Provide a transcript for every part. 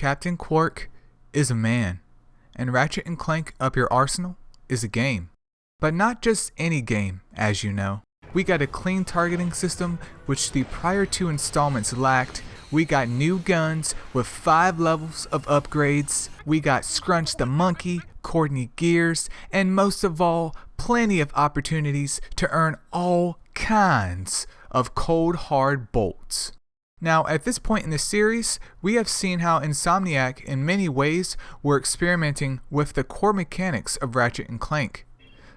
Captain Quark is a man, and Ratchet and Clank Up Your Arsenal is a game. But not just any game, as you know. We got a clean targeting system, which the prior two installments lacked. We got new guns with 5 levels of upgrades. We got Scrunch the Monkey, Courtney Gears, and most of all, plenty of opportunities to earn all kinds of cold hard bolts. Now, at this point in the series, we have seen how Insomniac in many ways were experimenting with the core mechanics of Ratchet and Clank.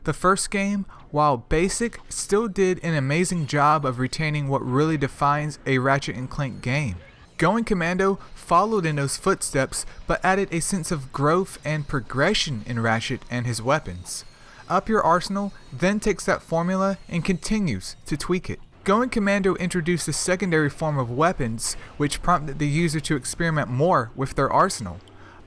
The first game, while basic, still did an amazing job of retaining what really defines a Ratchet and Clank game. Going Commando followed in those footsteps, but added a sense of growth and progression in Ratchet and his weapons. Up Your Arsenal then takes that formula and continues to tweak it. Going Commando introduced a secondary form of weapons, which prompted the user to experiment more with their arsenal.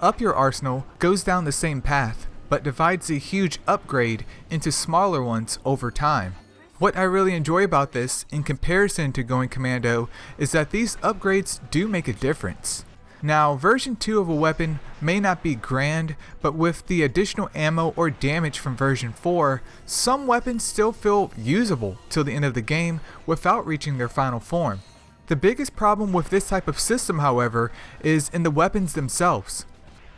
Up Your Arsenal goes down the same path, but divides a huge upgrade into smaller ones over time. What I really enjoy about this, in comparison to Going Commando, is that these upgrades do make a difference. Now, version 2 of a weapon may not be grand, but with the additional ammo or damage from version 4, some weapons still feel usable till the end of the game without reaching their final form. The biggest problem with this type of system, however, is in the weapons themselves.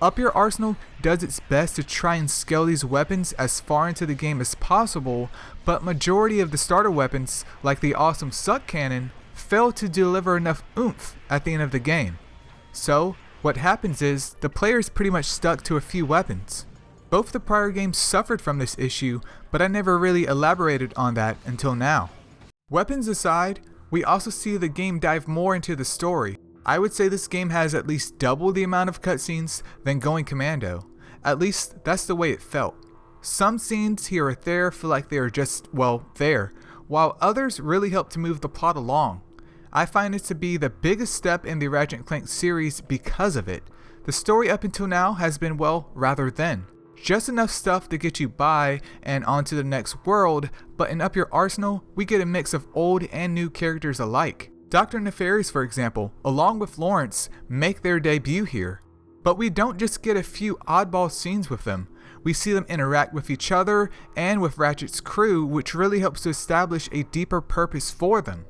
Up Your Arsenal does its best to try and scale these weapons as far into the game as possible, but majority of the starter weapons, like the awesome Suck Cannon, fail to deliver enough oomph at the end of the game. So, what happens is, the player is pretty much stuck to a few weapons. Both the prior games suffered from this issue, but I never really elaborated on that until now. Weapons aside, we also see the game dive more into the story. I would say this game has at least double the amount of cutscenes than Going Commando. At least, that's the way it felt. Some scenes here or there feel like they are just, well, there, while others really help to move the plot along. I find it to be the biggest step in the Ratchet and Clank series because of it. The story up until now has been, well, rather thin. Just enough stuff to get you by and onto the next world, but in Up Your Arsenal, we get a mix of old and new characters alike. Dr. Nefarious, for example, along with Lawrence, make their debut here. But we don't just get a few oddball scenes with them. We see them interact with each other and with Ratchet's crew, which really helps to establish a deeper purpose for them.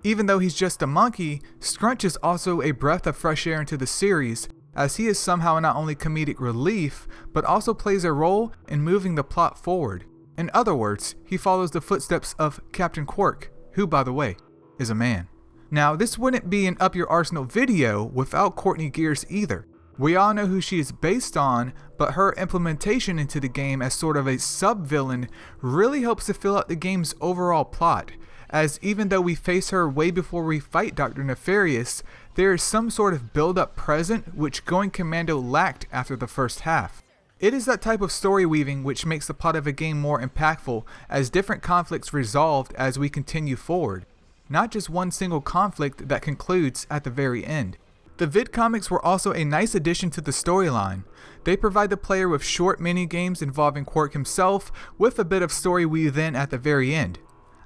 Even though he's just a monkey, Scrunch is also a breath of fresh air into the series, as he is somehow not only comedic relief, but also plays a role in moving the plot forward. In other words, he follows the footsteps of Captain Quark, who, by the way, is a man. Now, this wouldn't be an Up Your Arsenal video without Courtney Gears either. We all know who she is based on, but her implementation into the game as sort of a sub-villain really helps to fill out the game's overall plot, as even though we face her way before we fight Dr. Nefarious, there is some sort of build-up present which Going Commando lacked after the first half. It is that type of story weaving which makes the plot of a game more impactful as different conflicts resolved as we continue forward. Not just one single conflict that concludes at the very end. The vid comics were also a nice addition to the storyline. They provide the player with short mini-games involving Quark himself with a bit of story weave in at the very end.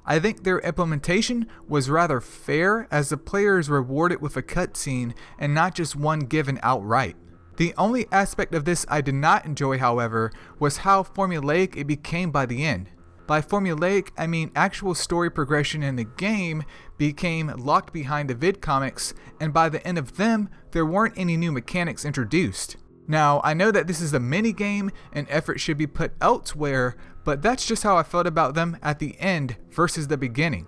I think their implementation was rather fair as the player is rewarded with a cutscene and not just one given outright. The only aspect of this I did not enjoy, however, was how formulaic it became by the end. By formulaic, I mean actual story progression in the game became locked behind the vid comics, and by the end of them, there weren't any new mechanics introduced. Now, I know that this is a mini-game and effort should be put elsewhere, but that's just how I felt about them at the end versus the beginning.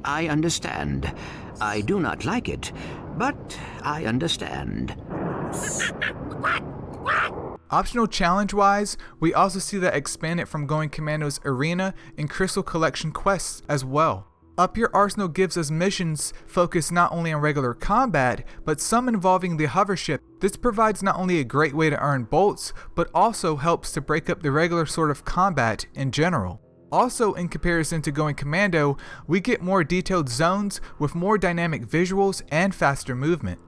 I understand. I do not like it, but I understand. Optional challenge-wise, we also see that expanded from Going Commando's Arena and Crystal Collection quests as well. Up Your Arsenal gives us missions focused not only on regular combat, but some involving the hover ship. This provides not only a great way to earn bolts, but also helps to break up the regular sort of combat in general. Also, in comparison to Going Commando, we get more detailed zones with more dynamic visuals and faster movement.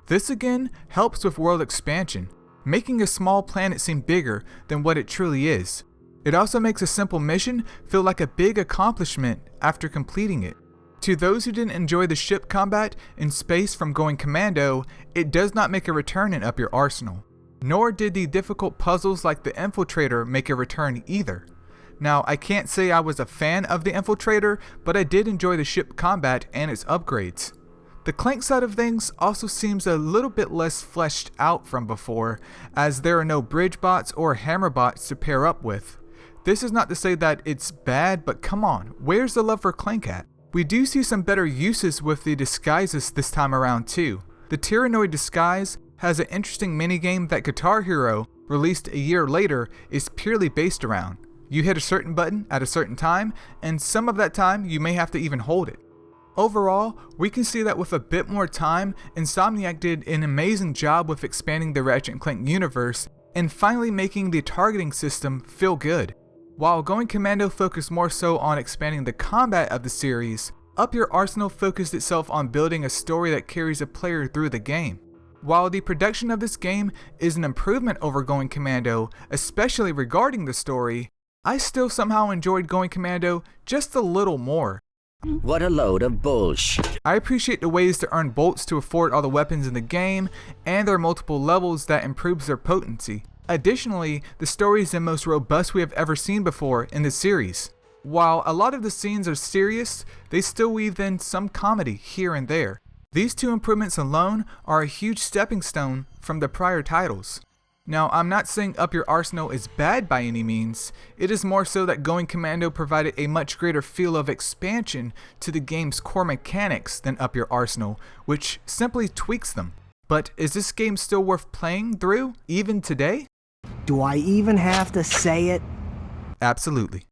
This again helps with world expansion, making a small planet seem bigger than what it truly is. It also makes a simple mission feel like a big accomplishment after completing it. To those who didn't enjoy the ship combat in space from Going Commando, it does not make a return in Up Your Arsenal. Nor did the difficult puzzles like the Infiltrator make a return either. Now, I can't say I was a fan of the Infiltrator, but I did enjoy the ship combat and its upgrades. The Clank side of things also seems a little bit less fleshed out from before, as there are no bridge bots or hammer bots to pair up with. This is not to say that it's bad, but come on, where's the love for Clank at? We do see some better uses with the disguises this time around too. The Tyrannoid disguise has an interesting minigame that Guitar Hero, released a year later, is purely based around. You hit a certain button at a certain time, and some of that time you may have to even hold it. Overall, we can see that with a bit more time, Insomniac did an amazing job with expanding the Ratchet and Clank universe and finally making the targeting system feel good. While Going Commando focused more so on expanding the combat of the series, Up Your Arsenal focused itself on building a story that carries a player through the game. While the production of this game is an improvement over Going Commando, especially regarding the story, I still somehow enjoyed Going Commando just a little more. What a load of bullshit. I appreciate the ways to earn bolts to afford all the weapons in the game, and there are multiple levels that improves their potency. Additionally, the story is the most robust we have ever seen before in the series. While a lot of the scenes are serious, they still weave in some comedy here and there. These two improvements alone are a huge stepping stone from the prior titles. Now, I'm not saying Up Your Arsenal is bad by any means, it is more so that Going Commando provided a much greater feel of expansion to the game's core mechanics than Up Your Arsenal, which simply tweaks them. But is this game still worth playing through, even today? Do I even have to say it? Absolutely.